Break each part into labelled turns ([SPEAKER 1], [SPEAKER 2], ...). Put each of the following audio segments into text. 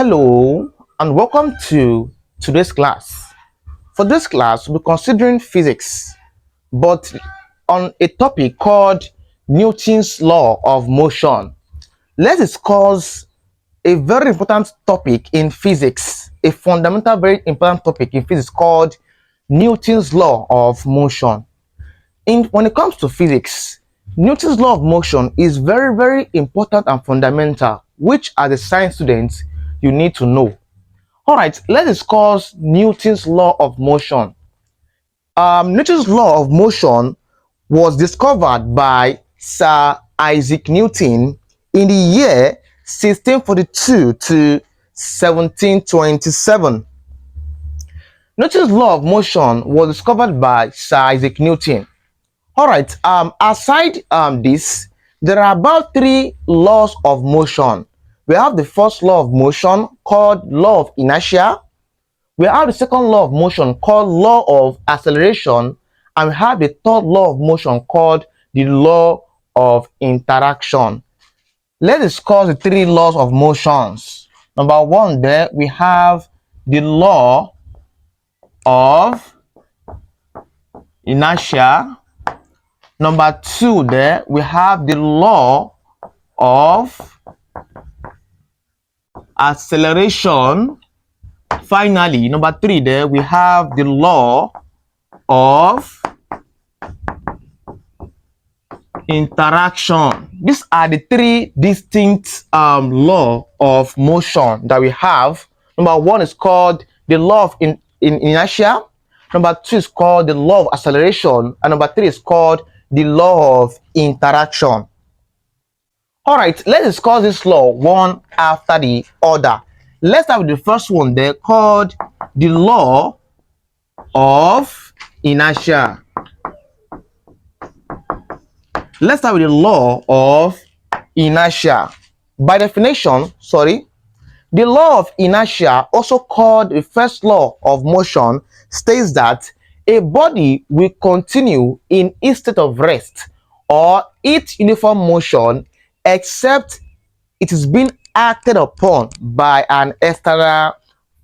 [SPEAKER 1] Hello and welcome to today's class. For this class, we'll be considering physics, but on a topic called Newton's law of motion. Let's discuss a very important topic in physics, a fundamental, very important topic in physics called Newton's law of motion. When it comes to physics, Newton's law of motion is very, very important and fundamental, which as a science student, you need to know. All right, let's discuss Newton's law of motion. Newton's law of motion was discovered by Sir Isaac Newton in the year 1642 to 1727. Newton's law of motion was discovered by Sir Isaac Newton. All right, aside this, there are about 3 laws of motion. We have the first law of motion called law of inertia. We have the second law of motion called law of acceleration. And we have the third law of motion called the law of interaction. Let's discuss the 3 laws of motions. Number 1 there, we have the law of inertia. Number 2 there, we have the law of acceleration. Finally, number 3 there, we have the law of interaction. These are the 3 distinct law of motion that we have. Number 1 is called the law of inertia. Number 2 is called the law of acceleration. And number 3 is called the law of interaction. All right, let's discuss this law one after the other. Let's start with the first one there called the law of inertia. Let's start with the law of inertia. By definition, the law of inertia, also called the first law of motion, states that a body will continue in its state of rest or its uniform motion except it is being acted upon by an external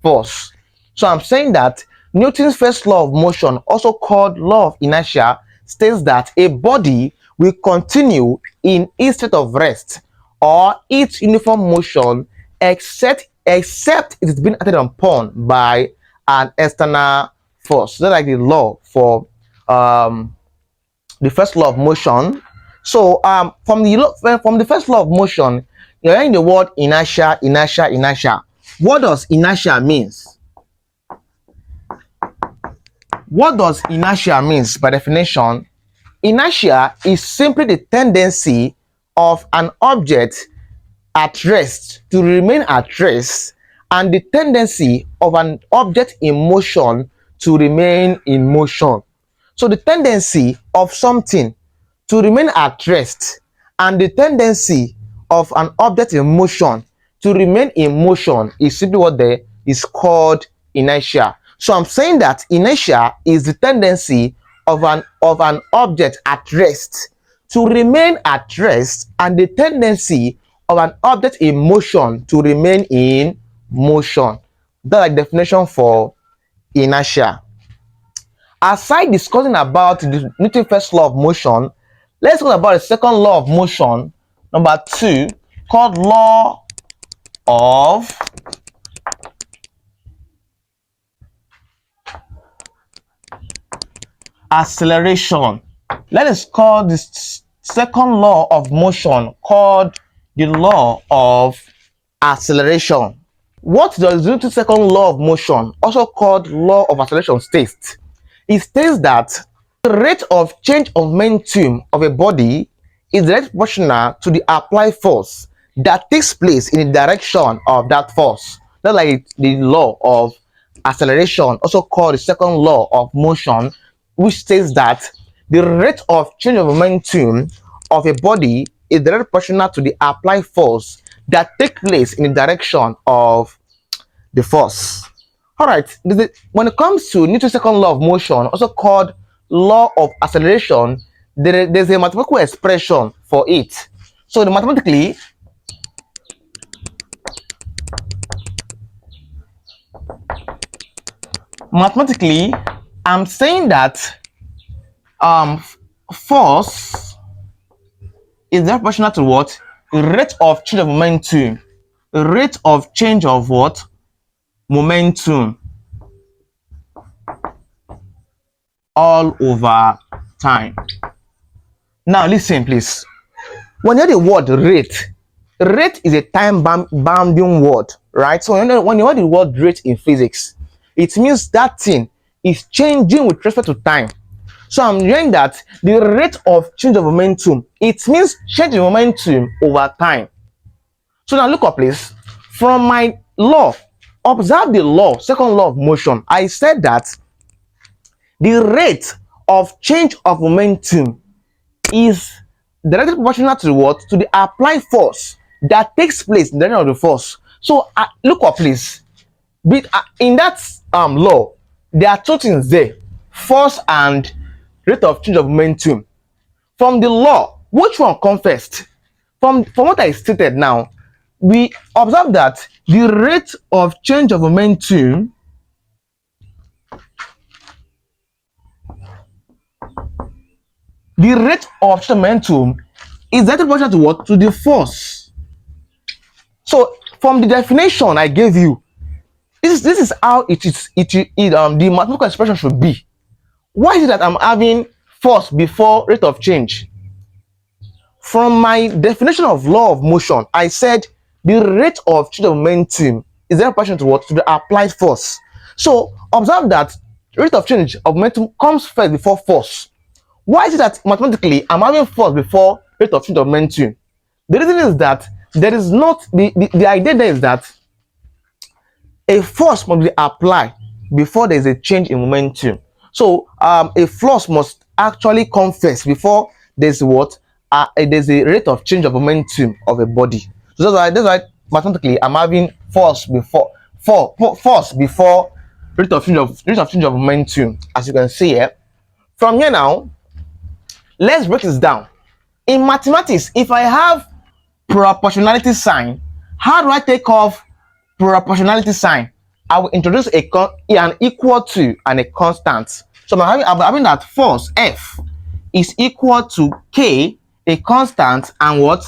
[SPEAKER 1] force. So I'm saying that Newton's first law of motion, also called law of inertia, states that a body will continue in its state of rest or its uniform motion except it is being acted upon by an external force. That's like the law for the first law of motion. So from the first law of motion, you're hearing the word inertia. What does inertia means? What does inertia means by definition? Inertia is simply the tendency of an object at rest to remain at rest and the tendency of an object in motion to remain in motion. So the tendency of something to remain at rest and the tendency of an object in motion to remain in motion is simply what there is called inertia. So I'm saying that inertia is the tendency of an object at rest to remain at rest and the tendency of an object in motion to remain in motion. That's the definition for inertia. Aside discussing about the Newton's first law of motion, let's talk about the second law of motion, number 2, called law of acceleration. Let us call this second law of motion called the law of acceleration. What does Newton's second law of motion, also called law of acceleration, states? It states that the rate of change of momentum of a body is directly proportional to the applied force that takes place in the direction of that force. That's like the law of acceleration, also called the second law of motion, which states that the rate of change of momentum of a body is directly proportional to the applied force that takes place in the direction of the force. All right, when it comes to Newton's second law of motion, also called law of acceleration, there's a mathematical expression for it. So mathematically, mathematically, I'm saying that force is proportional to what? Rate of change of momentum. Rate of change of what? Momentum all over time. Now listen, please. When you hear the word rate, rate is a time-bounding word, right? So when you hear the word rate in physics, it means that thing is changing with respect to time. So I'm hearing that the rate of change of momentum, it means change in momentum over time. So now look up, please. From my law, observe the law, second law of motion. I said that the rate of change of momentum is directly proportional to what? To the applied force that takes place in the direction of the force. So look up, please. In that law, there are two things there: force and rate of change of momentum. From the law, which one comes first? From what I stated now, we observe that the rate of change of momentum is directly proportional to what? To the force. So from the definition I gave you, this is how the mathematical expression should be. Why is it that I'm having force before rate of change? From my definition of law of motion, I said the rate of change of momentum is in proportion to what? To the applied force. So observe that rate of change of momentum comes first before force. Why is it that mathematically I'm having force before rate of change of momentum? The reason is that there is not the idea there is that a force must be applied before there is a change in momentum. So a force must actually come first before there's what? There's a rate of change of momentum of a body. So that's why mathematically I'm having force before rate of change of momentum, as you can see here. From here now, let's break this down. In mathematics, if I have proportionality sign, how do I take off proportionality sign? I will introduce an equal to and a constant. So I'm having that force F is equal to K, a constant, and what?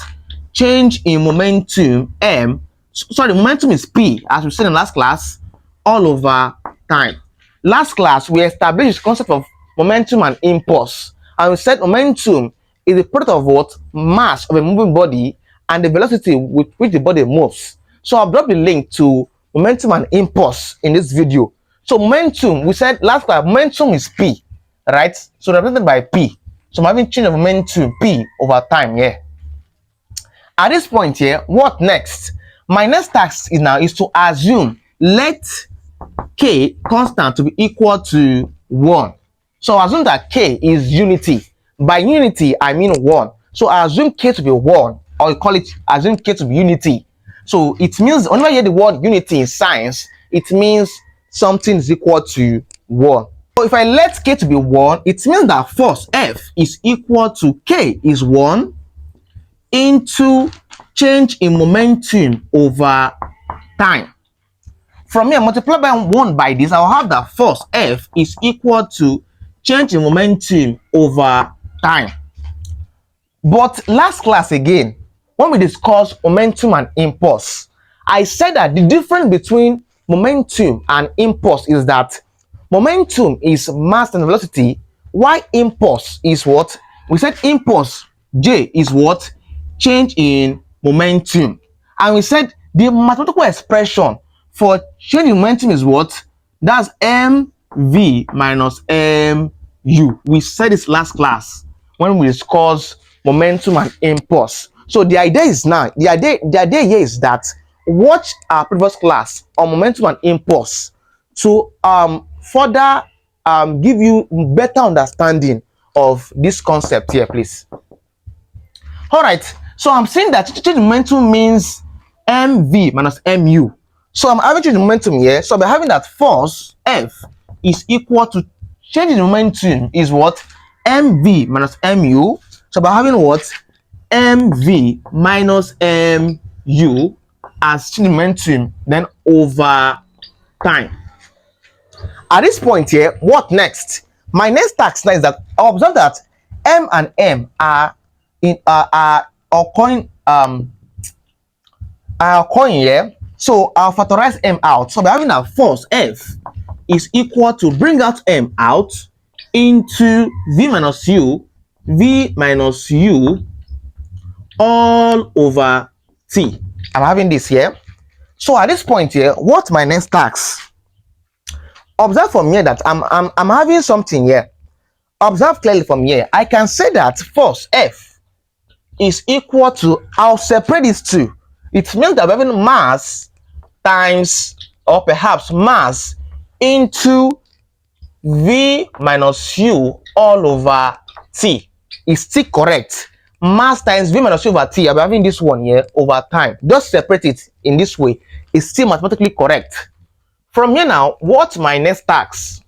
[SPEAKER 1] Change in momentum M. Sorry, momentum is P, as we said in last class, all over time. Last class, we established the concept of momentum and impulse. And we said momentum is the product of what? Mass of a moving body and the velocity with which the body moves. So I'll drop the link to momentum and impulse in this video. So momentum, we said last class, momentum is P, right? So represented by P. So I'm having change of momentum P over time here. At this point here, what next? My next task is to assume let K constant to be equal to 1. So assume that K is unity. By unity, I mean 1. So I assume K to be 1, or you call it assume K to be unity. So it means whenever you hear the word unity in science, it means something is equal to 1. So if I let K to be 1, it means that force F is equal to K is 1 into change in momentum over time. From here, multiply by 1 by this, I'll have that force F is equal to change in momentum over time. But last class again, when we discussed momentum and impulse, I said that the difference between momentum and impulse is that momentum is mass and velocity, while impulse is what? We said impulse, J, is what? Change in momentum. And we said the mathematical expression for change in momentum is what? That's mv minus mu. We said this last class when we discussed momentum and impulse. So the idea is now, the idea here is that watch our previous class on momentum and impulse to further give you better understanding of this concept here, please. All right, so I'm saying that change in momentum means mv minus mu. So I'm having change in momentum here. So by having that force F is equal to change in momentum is what? Mv minus mu. So by having what? Mv minus mu as change in momentum, then over time. at this point here, what next? My next task now is that I observe that m and m are occurring here. So I'll factorize m out. So by having a force F is equal to bring out m out into v minus u all over t. I'm having this here. So at this point here, what's my next task? Observe from here that I'm having something here. Observe clearly from here. I can say that force F is equal to, I'll separate these two. It means that we're having mass times, or perhaps mass into v minus u all over t. Is t correct? Mass times v minus u over t. I'm having this one here over time. Just separate it in this way. It's still mathematically correct. From here now, what's my next task?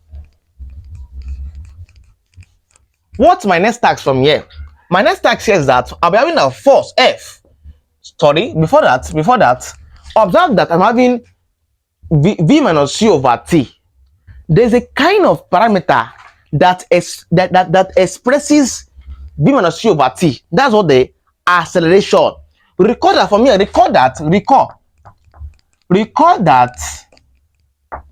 [SPEAKER 1] What's my next task from here? My next task here is that I'll be having a force F. Sorry, before that, observe that I'm having v minus u over t. There's a kind of parameter that expresses v minus u over t. That's what the acceleration. Recall that from here. Recall that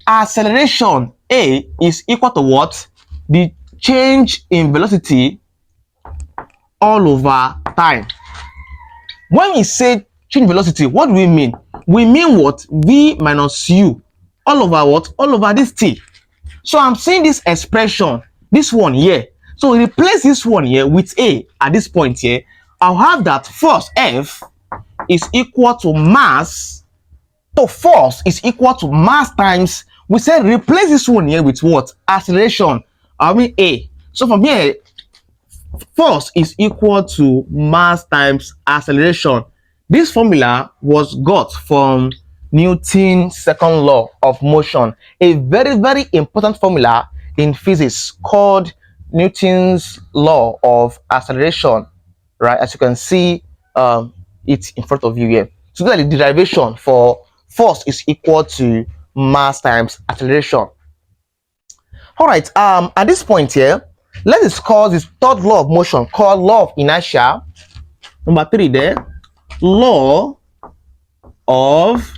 [SPEAKER 1] acceleration a is equal to what? The change in velocity all over time. When we say change velocity, what do we mean? We mean what? V minus u all over what? All over this t. So I'm saying this expression, this one here. So replace this one here with a at this point here. I'll have that force F is equal to mass. So force is equal to mass times, we said replace this one here with what? Acceleration. I mean a. So from here, force is equal to mass times acceleration. This formula was got from Newton's second law of motion, a very, very important formula in physics called Newton's law of acceleration, right? As you can see it in front of you here. So that the derivation for force is equal to mass times acceleration. All right, at this point here, let's discuss this third law of motion called law of inertia. Number 3 there, law of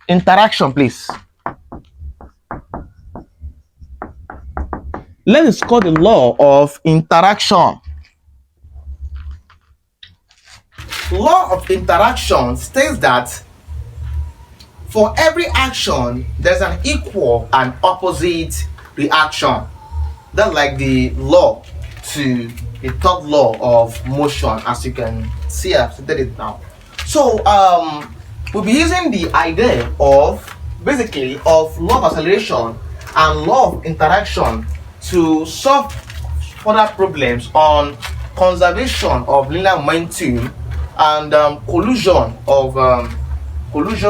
[SPEAKER 1] interaction, please. Let's discuss the law of interaction. Law of interaction states that for every action, there's an equal and opposite reaction. That's like the law to the third law of motion, as you can see. I've stated it now. So we'll be using the idea of basically of law of acceleration and law of interaction to solve further problems on conservation of linear momentum and collision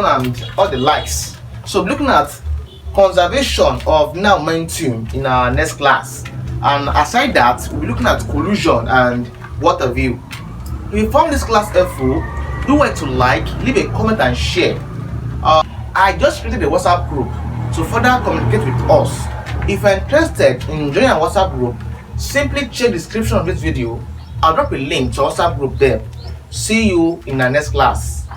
[SPEAKER 1] and all the likes. So looking at conservation of linear momentum in our next class, and aside that, we'll be looking at collision and what have you. If you found this class helpful, do want to like, leave a comment and share. I just created a WhatsApp group to further communicate with us. If you're interested in joining our WhatsApp group, simply check the description of this video. I'll drop a link to our WhatsApp group there. See you in our next class.